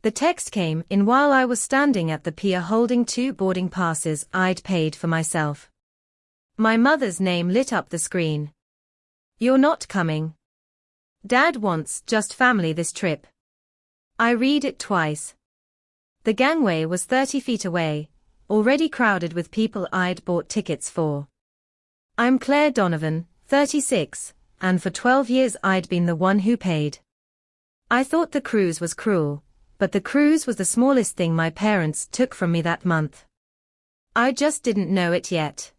The text came in while I was standing at the pier holding 2 boarding passes I'd paid for myself. My mother's name lit up the screen. "You're not coming. Dad wants just family this trip." I read it twice. The gangway was 30 feet away, already crowded with people I'd bought tickets for. I'm Claire Donovan, 36, and for 12 years I'd been the one who paid. I thought the cruise was cruel, but the cruise was the smallest thing my parents took from me that month. I just didn't know it yet.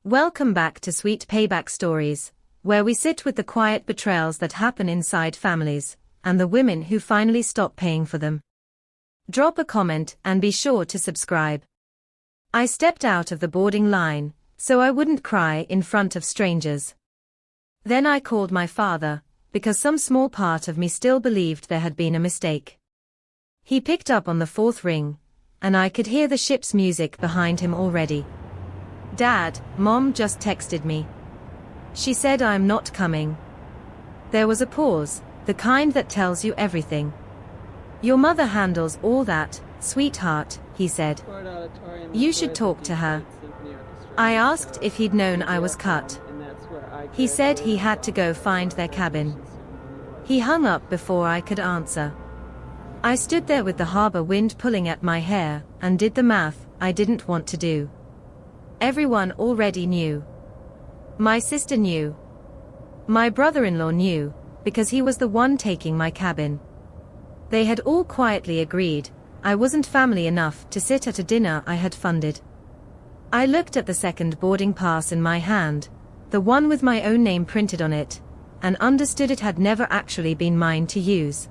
Welcome back to Sweet Payback Stories, where we sit with the quiet betrayals that happen inside families, and the women who finally stop paying for them. Drop a comment and be sure to subscribe. I stepped out of the boarding line, so I wouldn't cry in front of strangers. Then I called my father, because some small part of me still believed there had been a mistake. He picked up on the 4th ring, and I could hear the ship's music behind him already. "Dad, Mom just texted me. She said I'm not coming." There was a pause, the kind that tells you everything. "Your mother handles all that, sweetheart," he said. "You should talk to her." I asked if he'd known I was cut. He said he had to go find their cabin. He hung up before I could answer. I stood there with the harbor wind pulling at my hair, and did the math I didn't want to do. Everyone already knew. My sister knew. My brother-in-law knew, because he was the one taking my cabin. They had all quietly agreed I wasn't family enough to sit at a dinner I had funded. I looked at the second boarding pass in my hand, the one with my own name printed on it, and understood it had never actually been mine to use.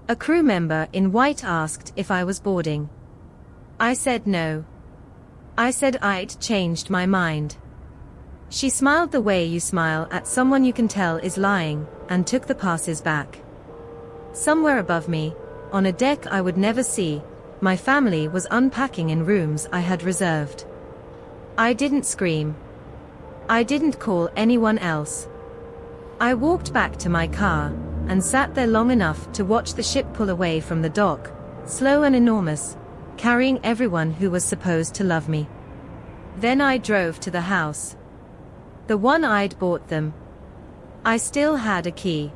A crew member in white asked if I was boarding. I said no. I said I'd changed my mind. She smiled the way you smile at someone you can tell is lying, and took the passes back. Somewhere above me, on a deck I would never see, my family was unpacking in rooms I had reserved. I didn't scream. I didn't call anyone else. I walked back to my car, and sat there long enough to watch the ship pull away from the dock, slow and enormous, carrying everyone who was supposed to love me. Then I drove to the house. The one I'd bought them. I still had a key.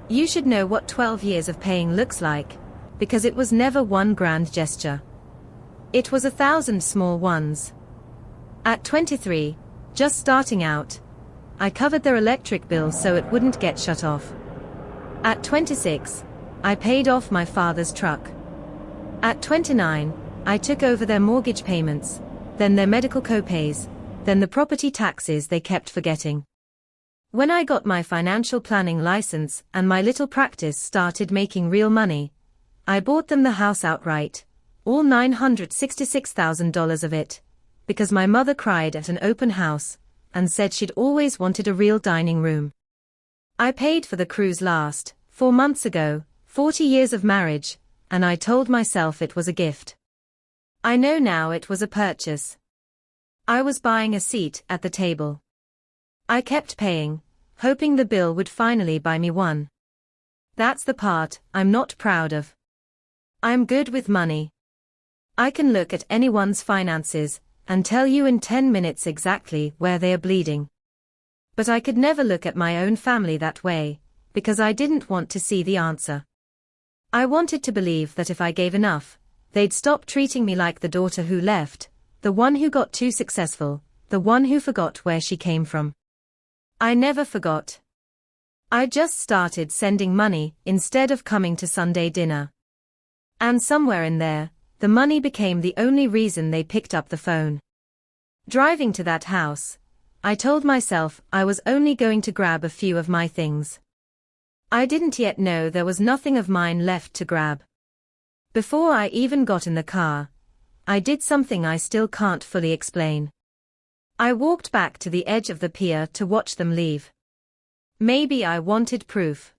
You should know what 12 years of paying looks like, because it was never one grand gesture. It was 1,000 small ones. At 23, just starting out, I covered their electric bill so it wouldn't get shut off. At 26, I paid off my father's truck. At 29, I took over their mortgage payments, then their medical co-pays, then the property taxes they kept forgetting. When I got my financial planning license and my little practice started making real money, I bought them the house outright, all $966,000 of it, because my mother cried at an open house, and said she'd always wanted a real dining room. I paid for the cruise last, 4 months ago, 40 years of marriage, and I told myself it was a gift. I know now it was a purchase. I was buying a seat at the table. I kept paying, hoping the bill would finally buy me one. That's the part I'm not proud of. I'm good with money. I can look at anyone's finances and tell you in 10 minutes exactly where they are bleeding. But I could never look at my own family that way, because I didn't want to see the answer. I wanted to believe that if I gave enough, they'd stop treating me like the daughter who left, the one who got too successful, the one who forgot where she came from. I never forgot. I just started sending money instead of coming to Sunday dinner. And somewhere in there, the money became the only reason they picked up the phone. Driving to that house, I told myself I was only going to grab a few of my things. I didn't yet know there was nothing of mine left to grab. Before I even got in the car, I did something I still can't fully explain. I walked back to the edge of the pier to watch them leave. Maybe I wanted proof.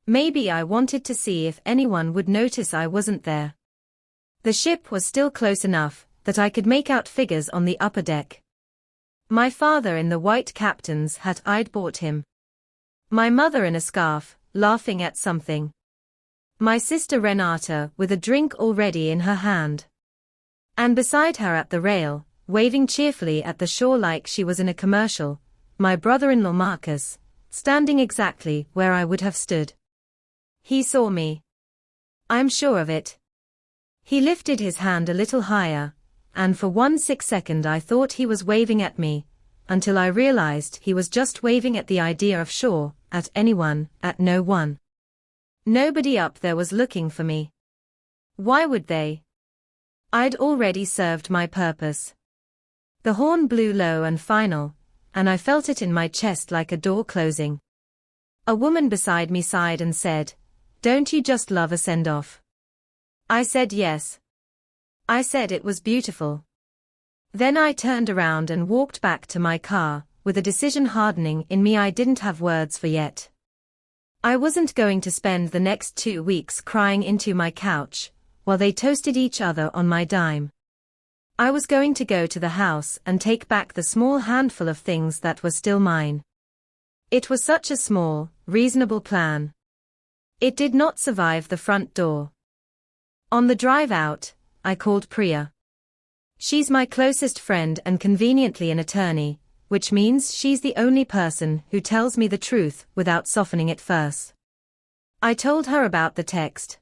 Maybe I wanted to see if anyone would notice I wasn't there. The ship was still close enough that I could make out figures on the upper deck. My father in the white captain's hat I'd bought him. My mother in a scarf, laughing at something. My sister Renata with a drink already in her hand. And beside her at the rail, waving cheerfully at the shore like she was in a commercial, my brother-in-law Marcus, standing exactly where I would have stood. He saw me. I'm sure of it. He lifted his hand a little higher, and for 1 second I thought he was waving at me, until I realized he was just waving at the idea of shore, at anyone, at no one. Nobody up there was looking for me. Why would they? I'd already served my purpose. The horn blew low and final, and I felt it in my chest like a door closing. A woman beside me sighed and said, "Don't you just love a send-off?" I said yes. I said it was beautiful. Then I turned around and walked back to my car, with a decision hardening in me I didn't have words for yet. I wasn't going to spend the next 2 weeks crying into my couch, while they toasted each other on my dime. I was going to go to the house and take back the small handful of things that were still mine. It was such a small, reasonable plan. It did not survive the front door. On the drive out, I called Priya. She's my closest friend and conveniently an attorney, which means she's the only person who tells me the truth without softening it first. I told her about the text.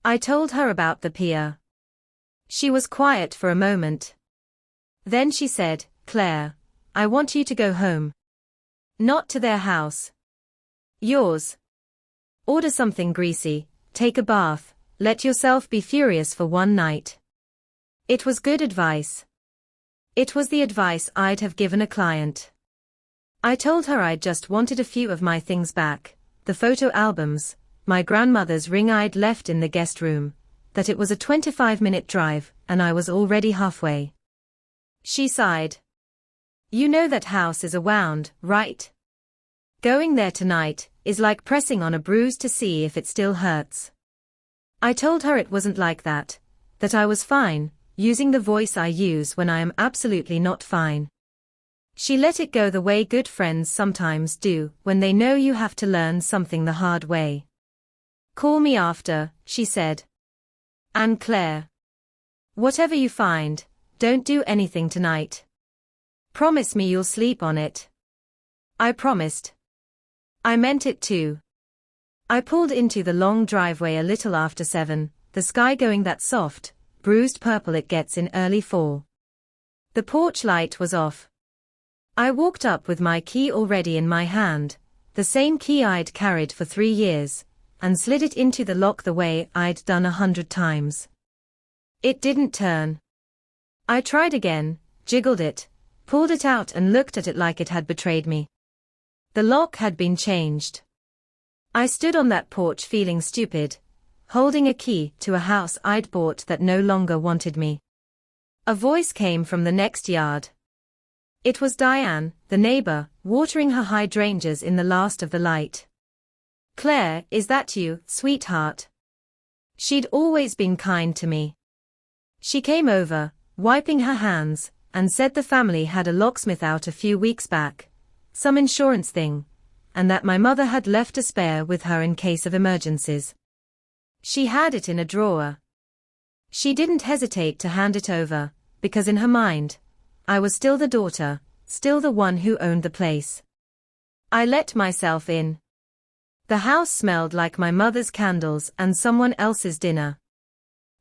I told her about the pier. She was quiet for a moment. Then she said, "Claire, I want you to go home. Not to their house. Yours. Order something greasy, take a bath, let yourself be furious for one night." It was good advice. It was the advice I'd have given a client. I told her I'd just wanted a few of my things back, the photo albums, my grandmother's ring I'd left in the guest room, that it was a 25-minute drive, and I was already halfway. She sighed. "You know that house is a wound, right? Going there tonight is like pressing on a bruise to see if it still hurts." I told her it wasn't like that I was fine, using the voice I use when I am absolutely not fine. She let it go the way good friends sometimes do when they know you have to learn something the hard way. "Call me after," she said. "And Claire, whatever you find, don't do anything tonight. Promise me you'll sleep on it." I promised. I meant it too. I pulled into the long driveway a little after 7, the sky going that soft, bruised purple it gets in early fall. The porch light was off. I walked up with my key already in my hand, the same key I'd carried for 3 years, and slid it into the lock the way I'd done 100 times. It didn't turn. I tried again, jiggled it, pulled it out and looked at it like it had betrayed me. The lock had been changed. I stood on that porch feeling stupid, holding a key to a house I'd bought that no longer wanted me. A voice came from the next yard. It was Diane, the neighbor, watering her hydrangeas in the last of the light. "Claire, is that you, sweetheart?" She'd always been kind to me. She came over, wiping her hands, and said the family had a locksmith out a few weeks back, some insurance thing, and that my mother had left a spare with her in case of emergencies. She had it in a drawer. She didn't hesitate to hand it over, because in her mind, I was still the daughter, still the one who owned the place. I let myself in. The house smelled like my mother's candles and someone else's dinner.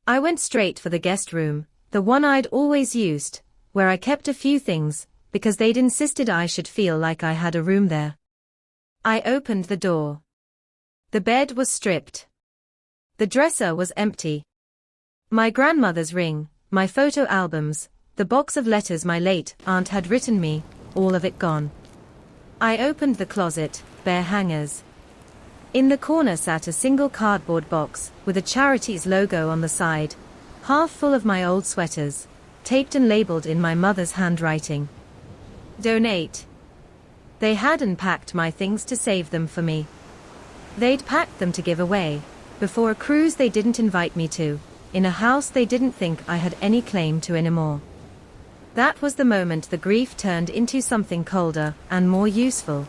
I went straight for the guest room, the one I'd always used, where I kept a few things, because they'd insisted I should feel like I had a room there. I opened the door. The bed was stripped. The dresser was empty. My grandmother's ring, my photo albums, the box of letters my late aunt had written me, all of it gone. I opened the closet, bare hangers. In the corner sat a single cardboard box, with a charity's logo on the side, half full of my old sweaters, taped and labeled in my mother's handwriting. Donate. They hadn't packed my things to save them for me. They'd packed them to give away, before a cruise they didn't invite me to, in a house they didn't think I had any claim to anymore. That was the moment the grief turned into something colder and more useful.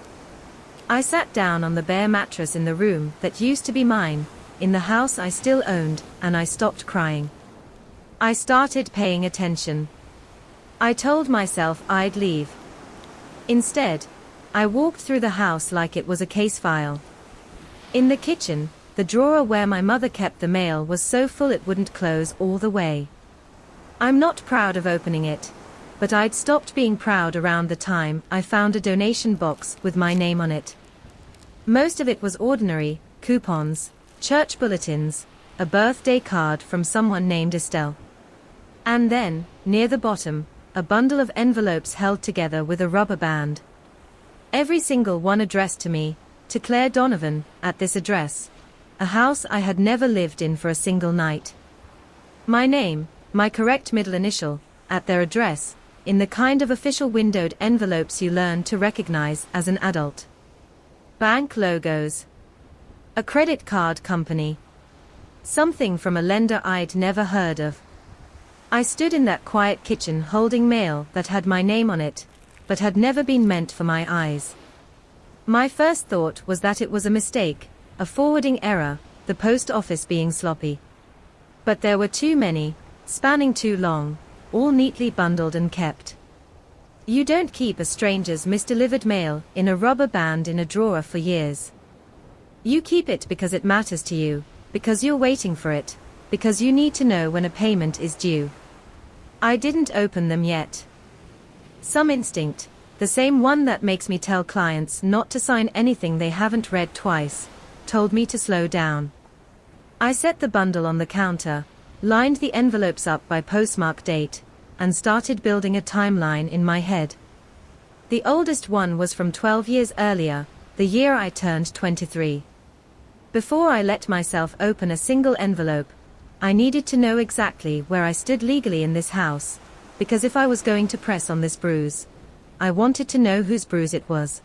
I sat down on the bare mattress in the room that used to be mine, in the house I still owned, and I stopped crying. I started paying attention. I told myself I'd leave. Instead, I walked through the house like it was a case file. In the kitchen, the drawer where my mother kept the mail was so full it wouldn't close all the way. I'm not proud of opening it, but I'd stopped being proud around the time I found a donation box with my name on it. Most of it was ordinary: coupons, church bulletins, a birthday card from someone named Estelle. And then, near the bottom, a bundle of envelopes held together with a rubber band. Every single one addressed to me, to Claire Donovan, at this address. A house I had never lived in for a single night. My name, my correct middle initial, at their address, in the kind of official windowed envelopes you learn to recognize as an adult. Bank logos. A credit card company. Something from a lender I'd never heard of. I stood in that quiet kitchen holding mail that had my name on it, but had never been meant for my eyes. My first thought was that it was a mistake, a forwarding error, the post office being sloppy. But there were too many, spanning too long, all neatly bundled and kept. You don't keep a stranger's misdelivered mail in a rubber band in a drawer for years. You keep it because it matters to you, because you're waiting for it, because you need to know when a payment is due. I didn't open them yet. Some instinct, the same one that makes me tell clients not to sign anything they haven't read twice, told me to slow down. I set the bundle on the counter, lined the envelopes up by postmark date, and started building a timeline in my head. The oldest one was from 12 years earlier, the year I turned 23. Before I let myself open a single envelope, I needed to know exactly where I stood legally in this house, because if I was going to press on this bruise, I wanted to know whose bruise it was.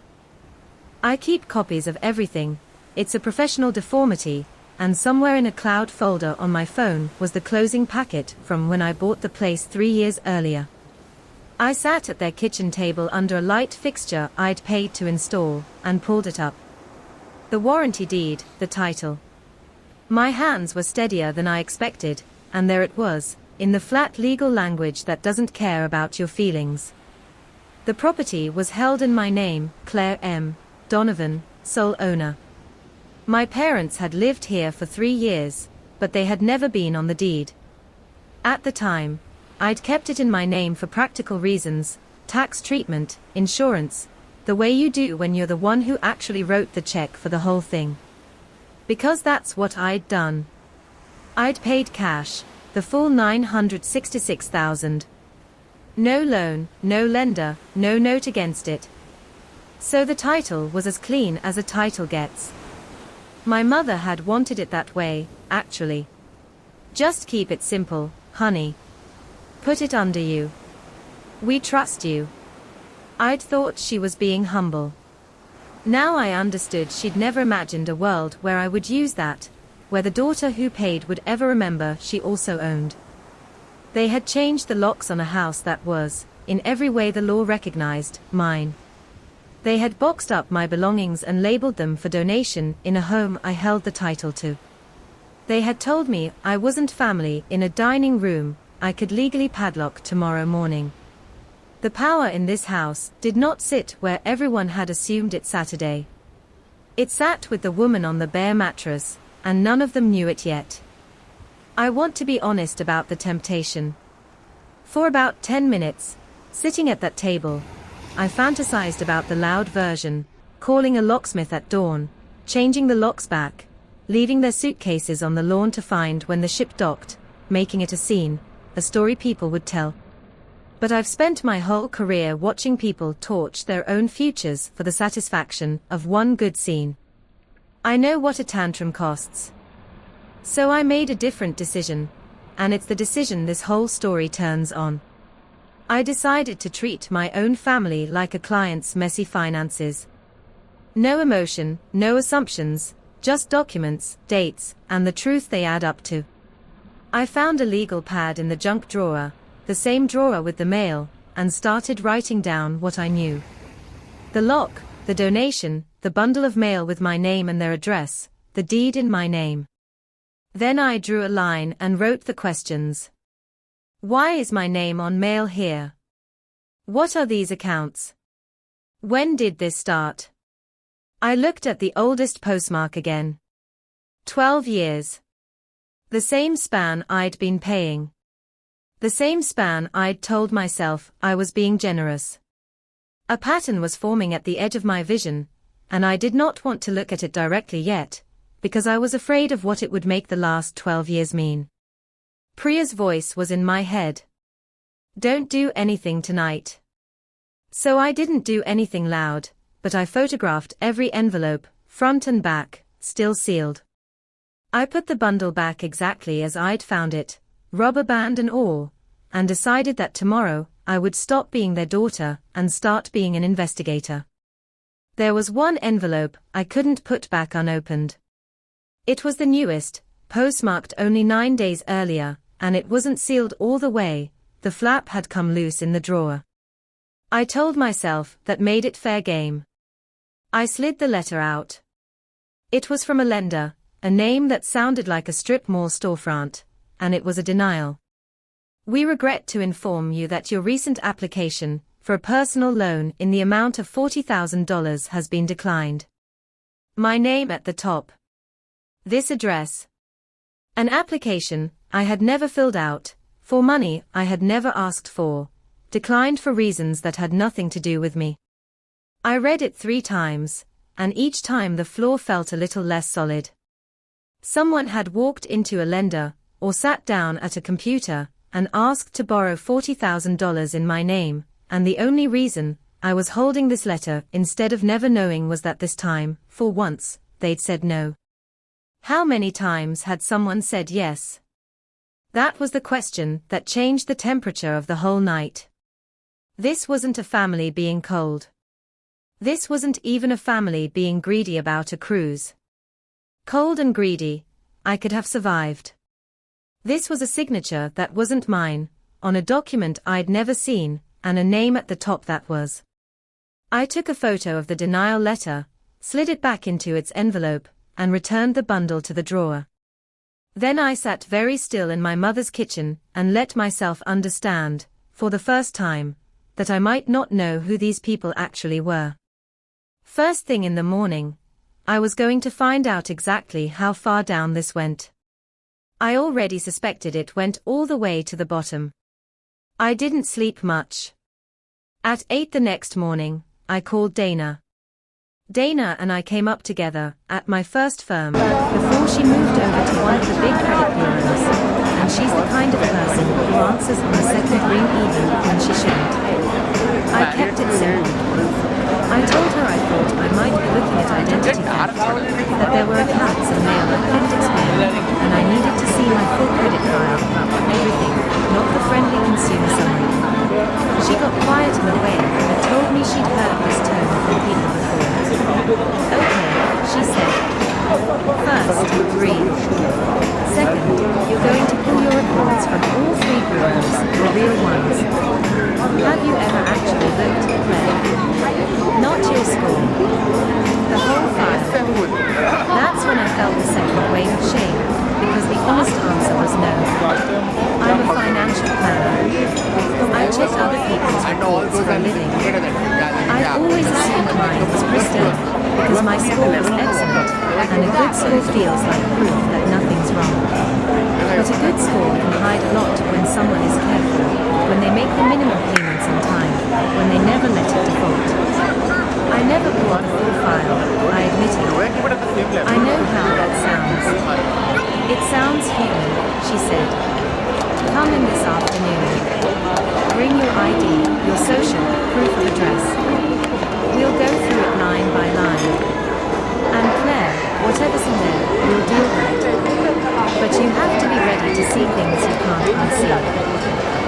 I keep copies of everything, it's a professional deformity, and somewhere in a cloud folder on my phone was the closing packet from when I bought the place 3 years earlier. I sat at their kitchen table under a light fixture I'd paid to install, and pulled it up. The warranty deed, the title. My hands were steadier than I expected, and there it was, in the flat legal language that doesn't care about your feelings. The property was held in my name, Claire M. Donovan, sole owner. My parents had lived here for 3 years, but they had never been on the deed. At the time, I'd kept it in my name for practical reasons: tax treatment, insurance, the way you do when you're the one who actually wrote the check for the whole thing. Because that's what I'd done. I'd paid cash, the full $966,000. No loan, no lender, no note against it. So the title was as clean as a title gets. My mother had wanted it that way, actually. Just keep it simple, honey. Put it under you. We trust you. I'd thought she was being humble. Now I understood she'd never imagined a world where I would use that, where the daughter who paid would ever remember she also owned. They had changed the locks on a house that was, in every way the law recognized, mine. They had boxed up my belongings and labeled them for donation in a home I held the title to. They had told me I wasn't family in a dining room I could legally padlock tomorrow morning. The power in this house did not sit where everyone had assumed it Saturday. It sat with the woman on the bare mattress, and none of them knew it yet. I want to be honest about the temptation. For about 10 minutes, sitting at that table, I fantasized about the loud version, calling a locksmith at dawn, changing the locks back, leaving their suitcases on the lawn to find when the ship docked, making it a scene, a story people would tell. But I've spent my whole career watching people torch their own futures for the satisfaction of one good scene. I know what a tantrum costs. So I made a different decision, and it's the decision this whole story turns on. I decided to treat my own family like a client's messy finances. No emotion, no assumptions, just documents, dates, and the truth they add up to. I found a legal pad in the junk drawer, the same drawer with the mail, and started writing down what I knew. The lock, the donation, the bundle of mail with my name and their address, the deed in my name. Then I drew a line and wrote the questions. Why is my name on mail here? What are these accounts? When did this start? I looked at the oldest postmark again. 12 years. The same span I'd been paying. The same span I'd told myself I was being generous. A pattern was forming at the edge of my vision, and I did not want to look at it directly yet, because I was afraid of what it would make the last 12 years mean. Priya's voice was in my head. Don't do anything tonight. So I didn't do anything loud, but I photographed every envelope, front and back, still sealed. I put the bundle back exactly as I'd found it, rubber band and all, and decided that tomorrow I would stop being their daughter and start being an investigator. There was one envelope I couldn't put back unopened. It was the newest, postmarked only 9 days earlier, and it wasn't sealed all the way, the flap had come loose in the drawer. I told myself that made it fair game. I slid the letter out. It was from a lender, a name that sounded like a strip mall storefront, and it was a denial. We regret to inform you that your recent application for a personal loan in the amount of $40,000 has been declined. My name at the top. This address. An application I had never filled out, for money I had never asked for, declined for reasons that had nothing to do with me. I read it 3 times, and each time the floor felt a little less solid. Someone had walked into a lender, or sat down at a computer, and asked to borrow $40,000 in my name, and the only reason I was holding this letter instead of never knowing was that this time, for once, they'd said no. How many times had someone said yes? That was the question that changed the temperature of the whole night. This wasn't a family being cold. This wasn't even a family being greedy about a cruise. Cold and greedy, I could have survived. This was a signature that wasn't mine, on a document I'd never seen, and a name at the top that was. I took a photo of the denial letter, slid it back into its envelope, and returned the bundle to the drawer. Then I sat very still in my mother's kitchen and let myself understand, for the first time, that I might not know who these people actually were. First thing in the morning, I was going to find out exactly how far down this went. I already suspected it went all the way to the bottom. I didn't sleep much. At 8 the next morning, I called Dana. Dana and I came up together at my first firm before she moved over to one of the big credit bureaus, and she's the kind of person who answers on the second ring even when she shouldn't. I kept it simple. I told her I thought I might be looking at identity theft, that there were accounts and mail I couldn't explain, and I needed to see my full credit file, everything, not the friendly consumer summary. She got quiet in a way that told me she'd heard this tone from people before. Okay, she said. First, breathe. Second, you're going to pull your reports from all 3 bureaus, the real ones. Have you ever actually looked, Claire? Not your score. The whole file. That's when I felt the second wave of shame, because the honest answer was no. I'm a financial planner. I check other people's reports for a living. I always assumed mine was pristine, because my score was excellent, and a good score feels like proof that nothing's wrong. But a good score can hide a lot when someone is careful, when they make the minimum payments on time, when they never let it default. I never bought the full file, I admitted. I know how that sounds. It sounds human, she said. Come in this afternoon. Bring your ID, your social, proof of address. We'll go through it line by line. And Claire, whatever's in there, we'll deal with it. But you have to be ready to see things you can't unsee.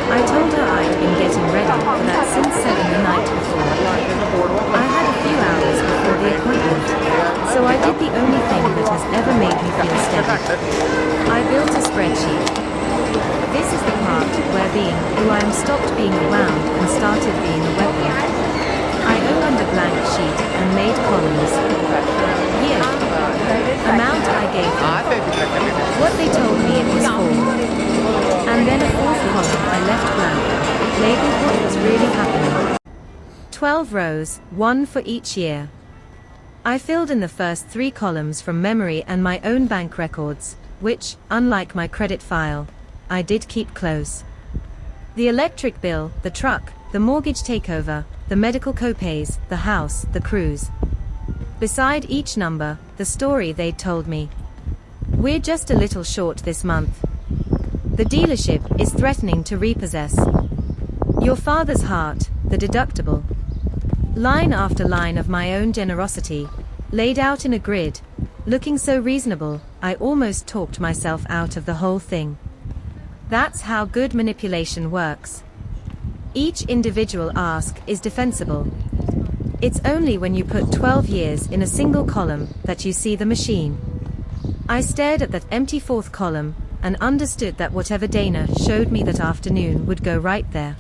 I told her I'd been getting ready for that since 7 the night before. I had a few hours before the appointment, so I did the only thing that has ever made me feel steady. I built a spreadsheet. This is the part where being who I am stopped being around and started being a weapon. I opened a blank sheet and made columns. Year. Amount I gave them. What they told me it was for. And then a fourth column I left blank, labeled what was really happening. 12 rows, one for each year. I filled in the first 3 columns from memory and my own bank records, which, unlike my credit file, I did keep close. The electric bill, the truck, the mortgage takeover, the medical copays, the house, the cruise. Beside each number, the story they'd told me. We're just a little short this month. The dealership is threatening to repossess. Your father's heart, the deductible. Line after line of my own generosity, laid out in a grid, looking so reasonable, I almost talked myself out of the whole thing. That's how good manipulation works. Each individual ask is defensible. It's only when you put 12 years in a single column that you see the machine. I stared at that empty fourth column and understood that whatever Dana showed me that afternoon would go right there.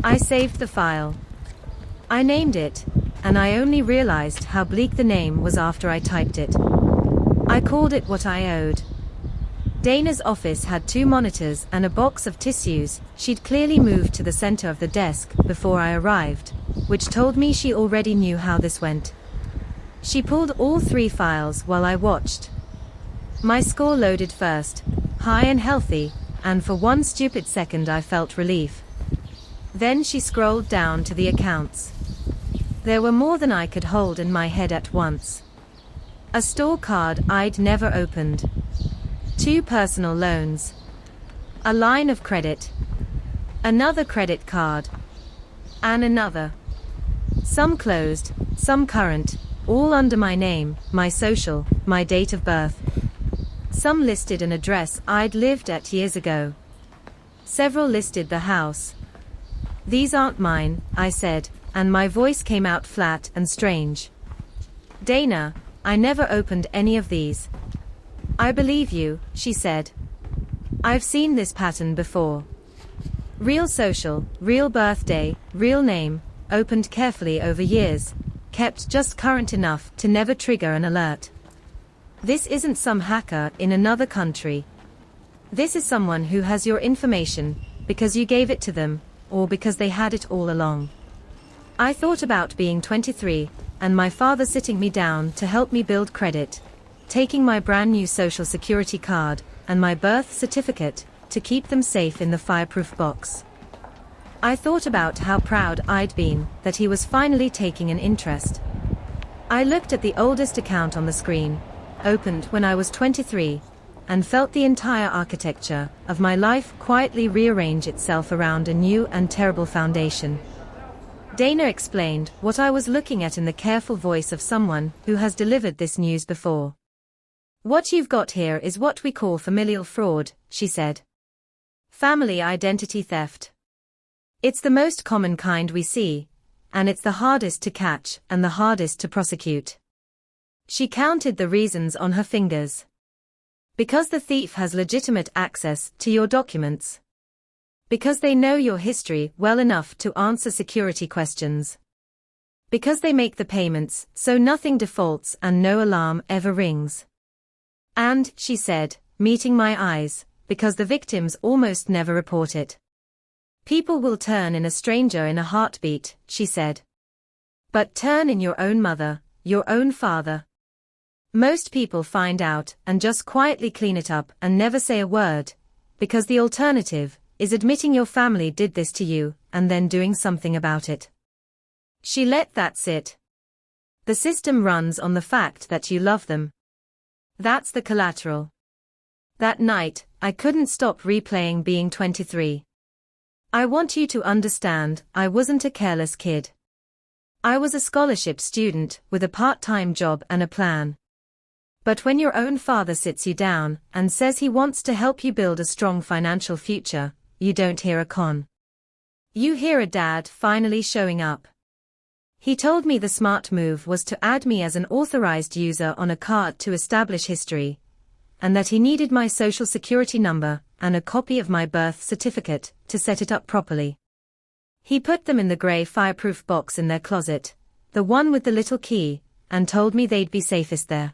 I saved the file. I named it, and I only realized how bleak the name was after I typed it. I called it what I owed. Dana's office had 2 monitors and a box of tissues she'd clearly moved to the center of the desk before I arrived, which told me she already knew how this went. She pulled all 3 files while I watched. My score loaded first, high and healthy, and for one stupid second I felt relief. Then she scrolled down to the accounts. There were more than I could hold in my head at once. A store card I'd never opened. 2 personal loans. A line of credit. Another credit card. And another. Some closed, some current, all under my name, my social, my date of birth. Some listed an address I'd lived at years ago. Several listed the house. These aren't mine, I said, and my voice came out flat and strange. Dana, I never opened any of these. I believe you, she said. I've seen this pattern before. Real social, real birthday, real name, opened carefully over years, kept just current enough to never trigger an alert. This isn't some hacker in another country. This is someone who has your information, because you gave it to them, or because they had it all along. I thought about being 23, and my father sitting me down to help me build credit, taking my brand new social security card, and my birth certificate, to keep them safe in the fireproof box. I thought about how proud I'd been that he was finally taking an interest. I looked at the oldest account on the screen, opened when I was 23, and felt the entire architecture of my life quietly rearrange itself around a new and terrible foundation. Dana explained what I was looking at in the careful voice of someone who has delivered this news before. What you've got here is what we call familial fraud, she said. Family identity theft. It's the most common kind we see, and it's the hardest to catch and the hardest to prosecute. She counted the reasons on her fingers. Because the thief has legitimate access to your documents. Because they know your history well enough to answer security questions. Because they make the payments so nothing defaults and no alarm ever rings. And, she said, meeting my eyes, because the victims almost never report it. People will turn in a stranger in a heartbeat, she said. But turn in your own mother, your own father. Most people find out and just quietly clean it up and never say a word, because the alternative is admitting your family did this to you and then doing something about it. She let that sit. The system runs on the fact that you love them. That's the collateral. That night, I couldn't stop replaying being 23. I want you to understand, I wasn't a careless kid. I was a scholarship student with a part-time job and a plan. But when your own father sits you down and says he wants to help you build a strong financial future, you don't hear a con. You hear a dad finally showing up. He told me the smart move was to add me as an authorized user on a card to establish history, and that he needed my social security number and a copy of my birth certificate to set it up properly. He put them in the gray fireproof box in their closet, the one with the little key, and told me they'd be safest there.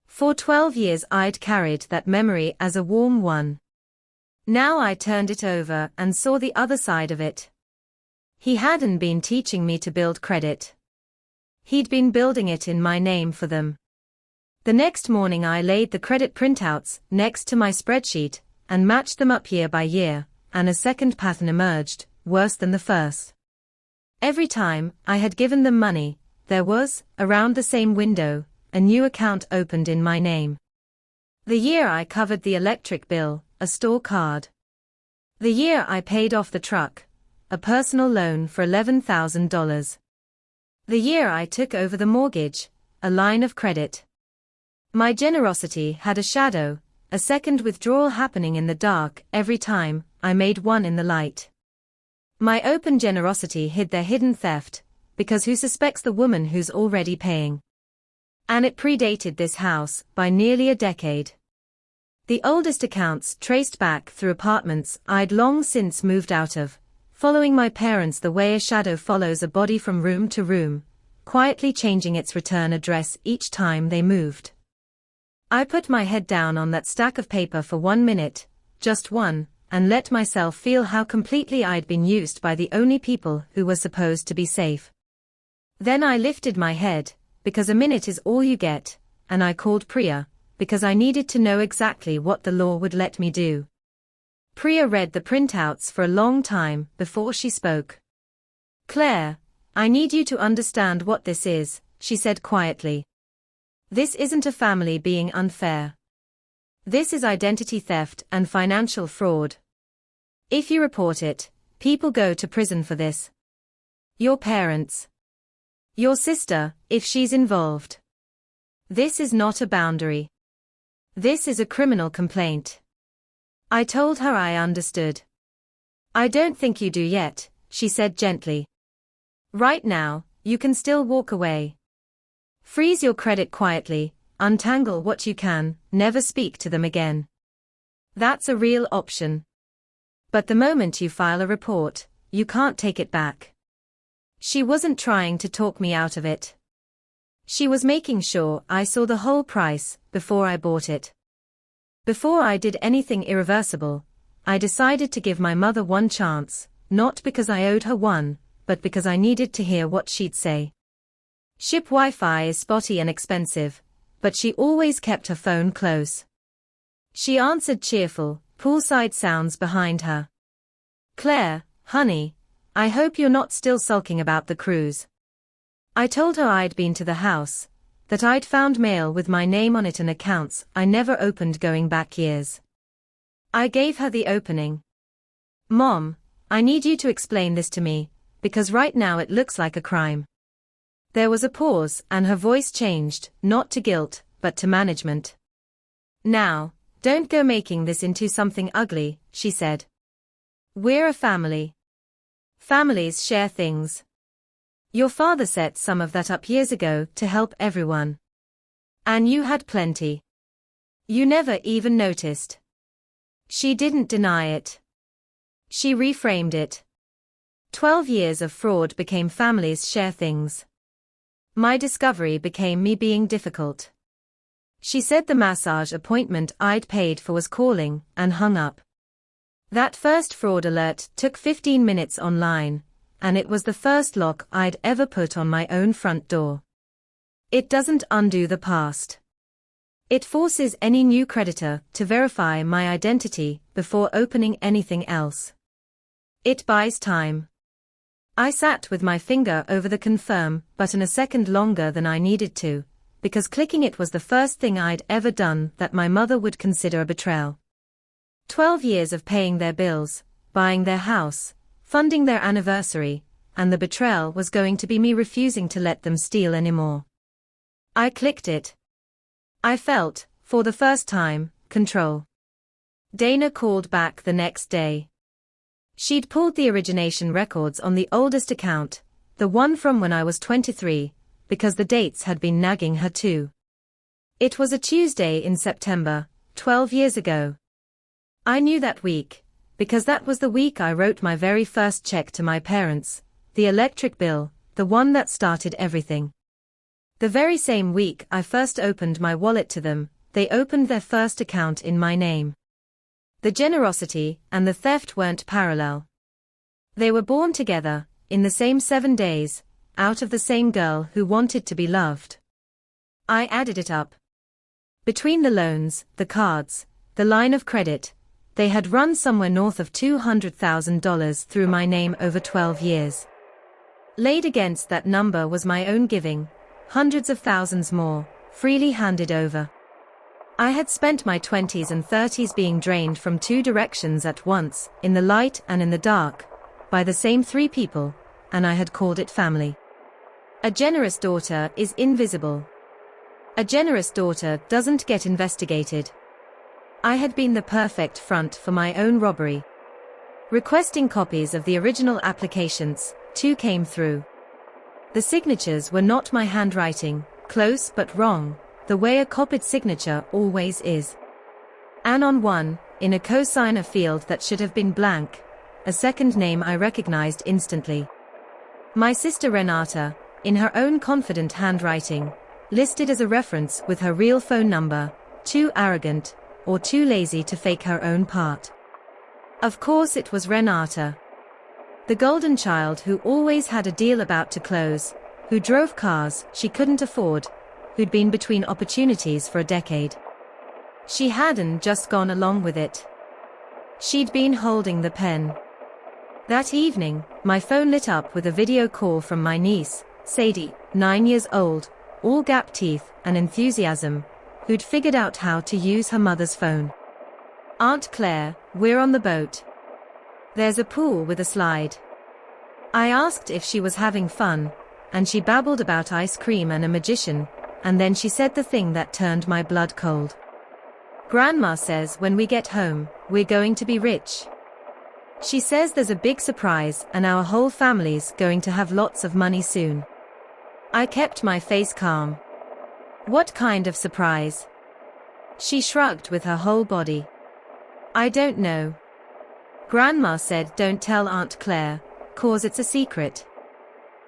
For 12 years I'd carried that memory as a warm one. Now I turned it over and saw the other side of it. He hadn't been teaching me to build credit. He'd been building it in my name for them. The next morning I laid the credit printouts next to my spreadsheet and matched them up year by year, and a second pattern emerged, worse than the first. Every time I had given them money, there was, around the same window, a new account opened in my name. The year I covered the electric bill, a store card. The year I paid off the truck, a personal loan for $11,000. The year I took over the mortgage, a line of credit. My generosity had a shadow, a second withdrawal happening in the dark every time I made one in the light. My open generosity hid their hidden theft, because who suspects the woman who's already paying? And it predated this house by nearly a decade. The oldest accounts traced back through apartments I'd long since moved out of, following my parents the way a shadow follows a body from room to room, quietly changing its return address each time they moved. I put my head down on that stack of paper for 1 minute, just one, and let myself feel how completely I'd been used by the only people who were supposed to be safe. Then I lifted my head, because a minute is all you get, and I called Priya, because I needed to know exactly what the law would let me do. Priya read the printouts for a long time before she spoke. "Claire, I need you to understand what this is," she said quietly. "This isn't a family being unfair. This is identity theft and financial fraud. If you report it, people go to prison for this. Your parents. Your sister, if she's involved. This is not a boundary. This is a criminal complaint." I told her I understood. "I don't think you do yet," she said gently. "Right now, you can still walk away. Freeze your credit quietly, untangle what you can, never speak to them again. That's a real option. But the moment you file a report, you can't take it back." She wasn't trying to talk me out of it. She was making sure I saw the whole price before I bought it. Before I did anything irreversible, I decided to give my mother one chance, not because I owed her one, but because I needed to hear what she'd say. Ship Wi-Fi is spotty and expensive, but she always kept her phone close. She answered cheerful, poolside sounds behind her. "Claire, honey, I hope you're not still sulking about the cruise." I told her I'd been to the house, that I'd found mail with my name on it and accounts I never opened going back years. I gave her the opening. "Mom, I need you to explain this to me, because right now it looks like a crime." There was a pause and her voice changed, not to guilt, but to management. "Now, don't go making this into something ugly," she said. "We're a family. Families share things. Your father set some of that up years ago to help everyone. And you had plenty. You never even noticed." She didn't deny it. She reframed it. 12 years of fraud became families share things. My discovery became me being difficult. She said the massage appointment I'd paid for was calling, and hung up. That first fraud alert took 15 minutes online, and it was the first lock I'd ever put on my own front door. It doesn't undo the past. It forces any new creditor to verify my identity before opening anything else. It buys time. I sat with my finger over the confirm button a second longer than I needed to, because clicking it was the first thing I'd ever done that my mother would consider a betrayal. 12 years of paying their bills, buying their house, funding their anniversary, and the betrayal was going to be me refusing to let them steal anymore. I clicked it. I felt, for the first time, control. Dana called back the next day. She'd pulled the origination records on the oldest account, the one from when I was 23, because the dates had been nagging her too. It was a Tuesday in September, 12 years ago. I knew that week, because that was the week I wrote my very first check to my parents, the electric bill, the one that started everything. The very same week I first opened my wallet to them, they opened their first account in my name. The generosity and the theft weren't parallel. They were born together, in the same 7 days, out of the same girl who wanted to be loved. I added it up. Between the loans, the cards, the line of credit, they had run somewhere north of $200,000 through my name over 12 years. Laid against that number was my own giving, hundreds of thousands more, freely handed over. I had spent my 20s and 30s being drained from 2 directions at once, in the light and in the dark, by the same 3 people, and I had called it family. A generous daughter is invisible. A generous daughter doesn't get investigated. I had been the perfect front for my own robbery. Requesting copies of the original applications, 2 came through. The signatures were not my handwriting, close but wrong, the way a copied signature always is. And on one, in a cosigner field that should have been blank, a second name I recognized instantly. My sister Renata, in her own confident handwriting, listed as a reference with her real phone number, too arrogant, or too lazy to fake her own part. Of course it was Renata. The golden child who always had a deal about to close, who drove cars she couldn't afford, who'd been between opportunities for a decade. She hadn't just gone along with it. She'd been holding the pen. That evening, my phone lit up with a video call from my niece, Sadie, 9 years old, all gap teeth and enthusiasm, who'd figured out how to use her mother's phone. "Aunt Claire, we're on the boat. There's a pool with a slide." I asked if she was having fun, and she babbled about ice cream and a magician, and then she said the thing that turned my blood cold. "Grandma says when we get home, we're going to be rich. She says there's a big surprise and our whole family's going to have lots of money soon." I kept my face calm. "What kind of surprise?" She shrugged with her whole body. "I don't know. Grandma said don't tell Aunt Claire, 'cause it's a secret."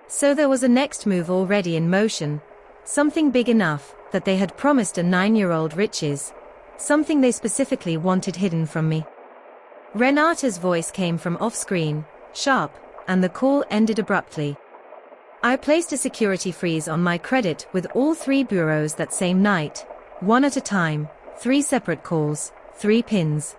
So there was a next move already in motion, something big enough that they had promised a 9-year-old riches, something they specifically wanted hidden from me. Renata's voice came from off-screen, sharp, and the call ended abruptly. I placed a security freeze on my credit with all 3 bureaus that same night, one at a time, 3 separate calls, 3 pins.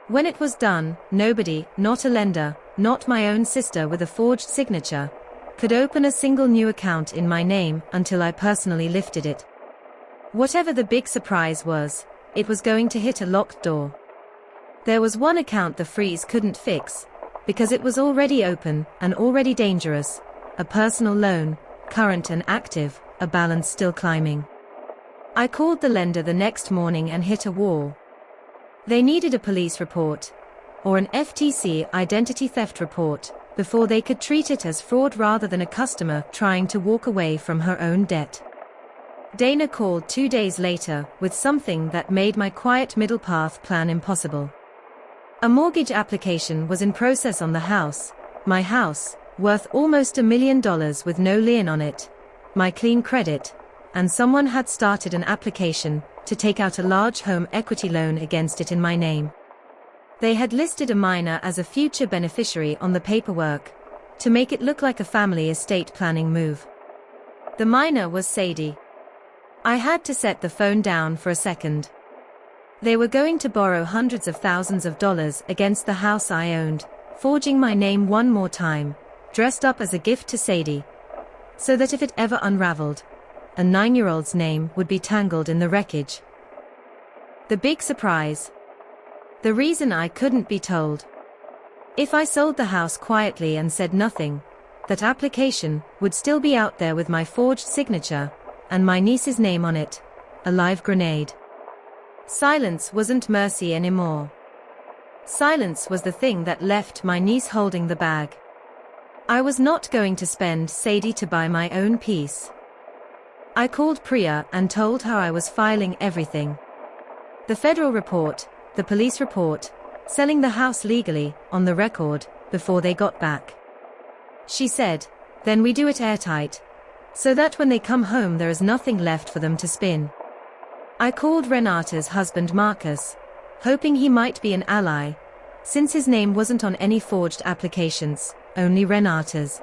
When it was done, nobody, not a lender, not my own sister with a forged signature, could open a single new account in my name until I personally lifted it. Whatever the big surprise was, it was going to hit a locked door. There was one account the freeze couldn't fix, because it was already open and already dangerous, a personal loan, current and active, a balance still climbing. I called the lender the next morning and hit a wall. They needed a police report, or an FTC identity theft report, before they could treat it as fraud rather than a customer trying to walk away from her own debt. Dana called 2 days later with something that made my quiet middle path plan impossible. A mortgage application was in process on the house, my house, worth almost $1 million with no lien on it, my clean credit, and someone had started an application to take out a large home equity loan against it in my name. They had listed a minor as a future beneficiary on the paperwork, to make it look like a family estate planning move. The minor was Sadie. I had to set the phone down for a second. They were going to borrow hundreds of thousands of dollars against the house I owned, forging my name one more time, dressed up as a gift to Sadie, so that if it ever unraveled, a 9-year-old's name would be tangled in the wreckage. The big surprise. The reason I couldn't be told. If I sold the house quietly and said nothing, that application would still be out there with my forged signature, and my niece's name on it, a live grenade. Silence wasn't mercy anymore. Silence was the thing that left my niece holding the bag. I was not going to spend Sadie to buy my own peace. I called Priya and told her I was filing everything. The federal report, the police report, selling the house legally, on the record, before they got back. She said, Then we do it airtight, so that when they come home there is nothing left for them to spin. I called Renata's husband Marcus, hoping he might be an ally, since his name wasn't on any forged applications, only Renata's.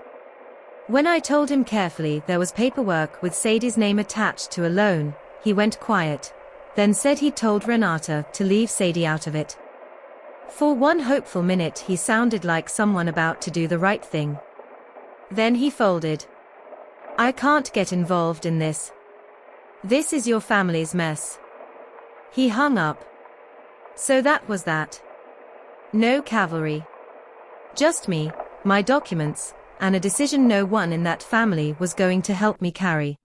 When I told him carefully there was paperwork with Sadie's name attached to a loan, he went quiet, then said he'd told Renata to leave Sadie out of it. For one hopeful minute he sounded like someone about to do the right thing. Then he folded. I can't get involved in this. This is your family's mess. He hung up. So that was that. No cavalry. Just me, my documents, and a decision no one in that family was going to help me carry.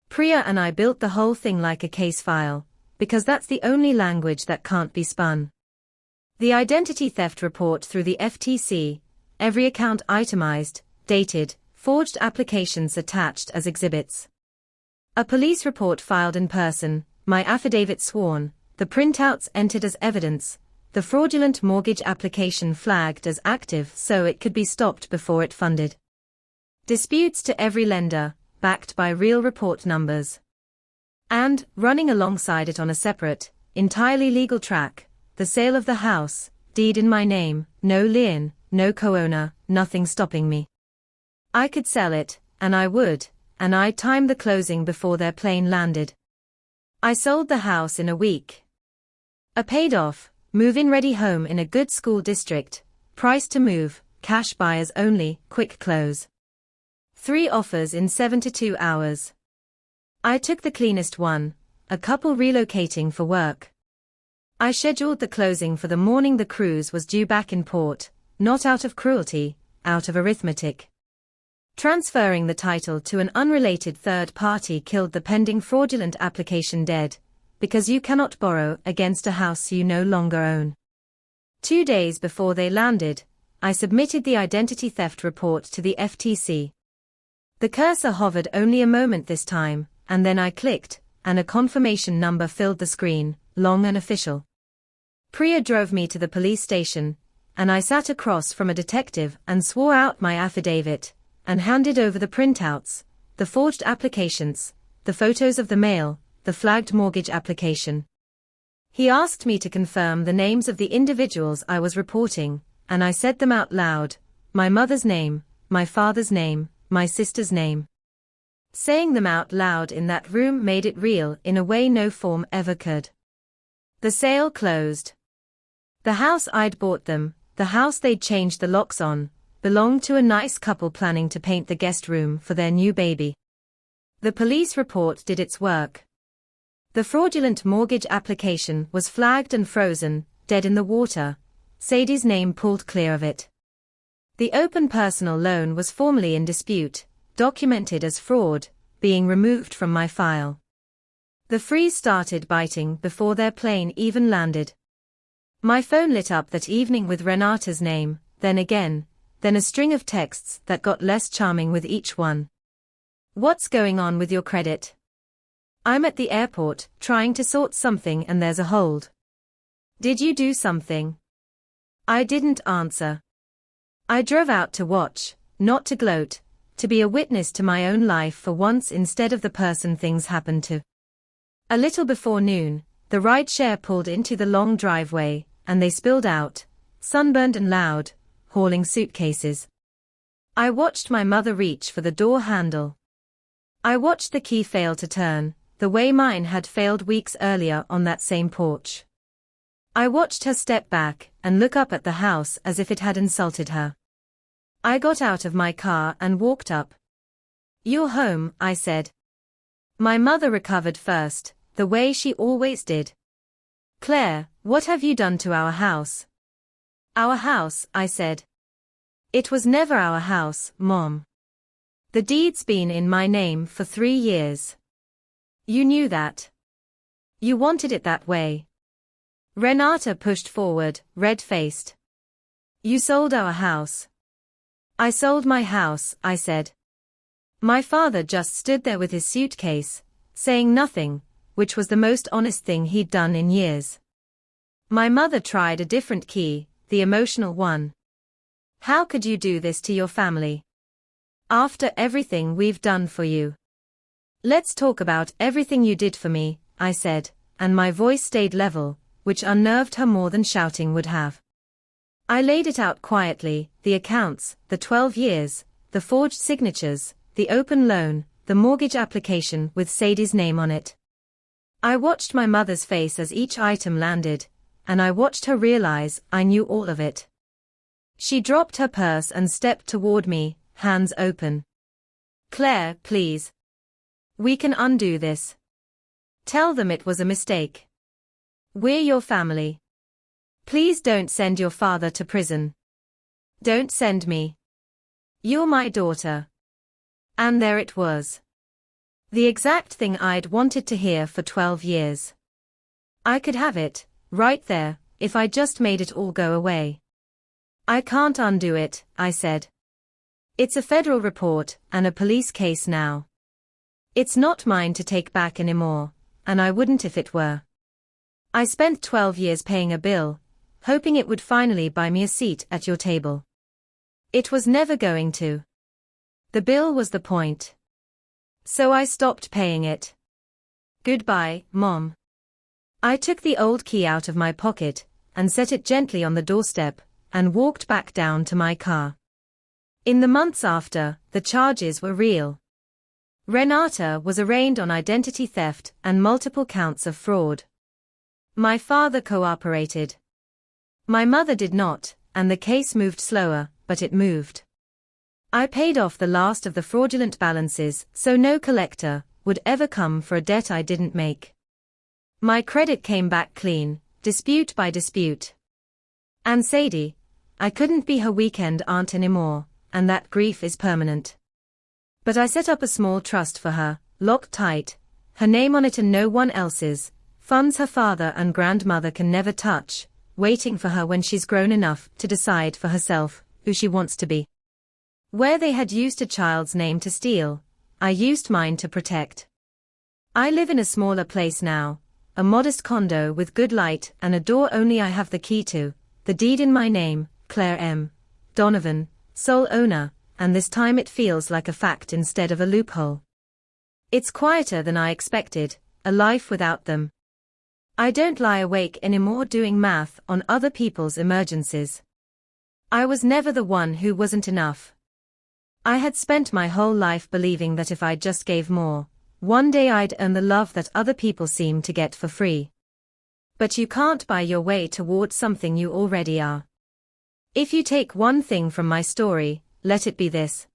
Priya and I built the whole thing like a case file, because that's the only language that can't be spun. The identity theft report through the FTC, every account itemized, dated, forged applications attached as exhibits. A police report filed in person, my affidavit sworn, the printouts entered as evidence, the fraudulent mortgage application flagged as active so it could be stopped before it funded. Disputes to every lender, backed by real report numbers. And, running alongside it on a separate, entirely legal track, the sale of the house, deed in my name, no lien, no co-owner, nothing stopping me. I could sell it, and I would, and I'd time the closing before their plane landed. I sold the house in a week. A paid-off, move-in ready home in a good school district, price to move, cash buyers only, quick close. 3 offers in 72 hours. I took the cleanest one, a couple relocating for work. I scheduled the closing for the morning the cruise was due back in port, not out of cruelty, out of arithmetic. Transferring the title to an unrelated third party killed the pending fraudulent application dead, because you cannot borrow against a house you no longer own. 2 days before they landed, I submitted the identity theft report to the FTC. The cursor hovered only a moment this time, and then I clicked, and a confirmation number filled the screen, long and official. Priya drove me to the police station, and I sat across from a detective and swore out my affidavit, and handed over the printouts, the forged applications, the photos of the mail, the flagged mortgage application. He asked me to confirm the names of the individuals I was reporting, and I said them out loud, my mother's name, my father's name, my sister's name. Saying them out loud in that room made it real in a way no form ever could. The sale closed. The house I'd bought them, the house they'd changed the locks on, belonged to a nice couple planning to paint the guest room for their new baby. The police report did its work. The fraudulent mortgage application was flagged and frozen, dead in the water, Sadie's name pulled clear of it. The open personal loan was formally in dispute, documented as fraud, being removed from my file. The freeze started biting before their plane even landed. My phone lit up that evening with Renata's name, then again, then a string of texts that got less charming with each one. What's going on with your credit? I'm at the airport, trying to sort something and there's a hold. Did you do something? I didn't answer. I drove out to watch, not to gloat, to be a witness to my own life for once instead of the person things happened to. A little before noon, the rideshare pulled into the long driveway, and they spilled out, sunburned and loud, hauling suitcases. I watched my mother reach for the door handle. I watched the key fail to turn, the way mine had failed weeks earlier on that same porch. I watched her step back and look up at the house as if it had insulted her. I got out of my car and walked up. You're home, I said. My mother recovered first, the way she always did. Claire, what have you done to our house? Our house, I said. It was never our house, Mom. The deed's been in my name for 3 years. You knew that. You wanted it that way. Renata pushed forward, red-faced. You sold our house. I sold my house, I said. My father just stood there with his suitcase, saying nothing, which was the most honest thing he'd done in years. My mother tried a different key, the emotional one. How could you do this to your family? After everything we've done for you. Let's talk about everything you did for me, I said, and my voice stayed level, which unnerved her more than shouting would have. I laid it out quietly, the accounts, the 12 years, the forged signatures, the open loan, the mortgage application with Sadie's name on it. I watched my mother's face as each item landed, and I watched her realize I knew all of it. She dropped her purse and stepped toward me, hands open. Claire, please. We can undo this. Tell them it was a mistake. We're your family. Please don't send your father to prison. Don't send me. You're my daughter. And there it was. The exact thing I'd wanted to hear for 12 years. I could have it, right there, if I just made it all go away. I can't undo it, I said. It's a federal report and a police case now. It's not mine to take back anymore, and I wouldn't if it were. I spent 12 years paying a bill, hoping it would finally buy me a seat at your table. It was never going to. The bill was the point. So I stopped paying it. Goodbye, Mom. I took the old key out of my pocket and set it gently on the doorstep and walked back down to my car. In the months after, the charges were real. Renata was arraigned on identity theft and multiple counts of fraud. My father cooperated. My mother did not, and the case moved slower, but it moved. I paid off the last of the fraudulent balances, so no collector would ever come for a debt I didn't make. My credit came back clean, dispute by dispute. And Sadie, I couldn't be her weekend aunt anymore, and that grief is permanent. But I set up a small trust for her, locked tight, her name on it and no one else's, funds her father and grandmother can never touch, waiting for her when she's grown enough to decide for herself who she wants to be. Where they had used a child's name to steal, I used mine to protect. I live in a smaller place now, a modest condo with good light and a door only I have the key to, the deed in my name, Claire M. Donovan, sole owner, and this time it feels like a fact instead of a loophole. It's quieter than I expected, a life without them. I don't lie awake anymore doing math on other people's emergencies. I was never the one who wasn't enough. I had spent my whole life believing that if I just gave more, one day I'd earn the love that other people seem to get for free. But you can't buy your way towards something you already are. If you take one thing from my story, let it be this.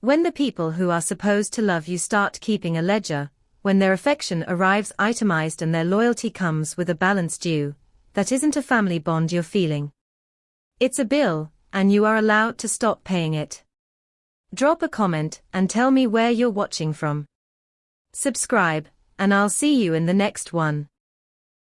When the people who are supposed to love you start keeping a ledger, when their affection arrives itemized and their loyalty comes with a balance due, that isn't a family bond you're feeling. It's a bill, and you are allowed to stop paying it. Drop a comment and tell me where you're watching from. Subscribe, and I'll see you in the next one.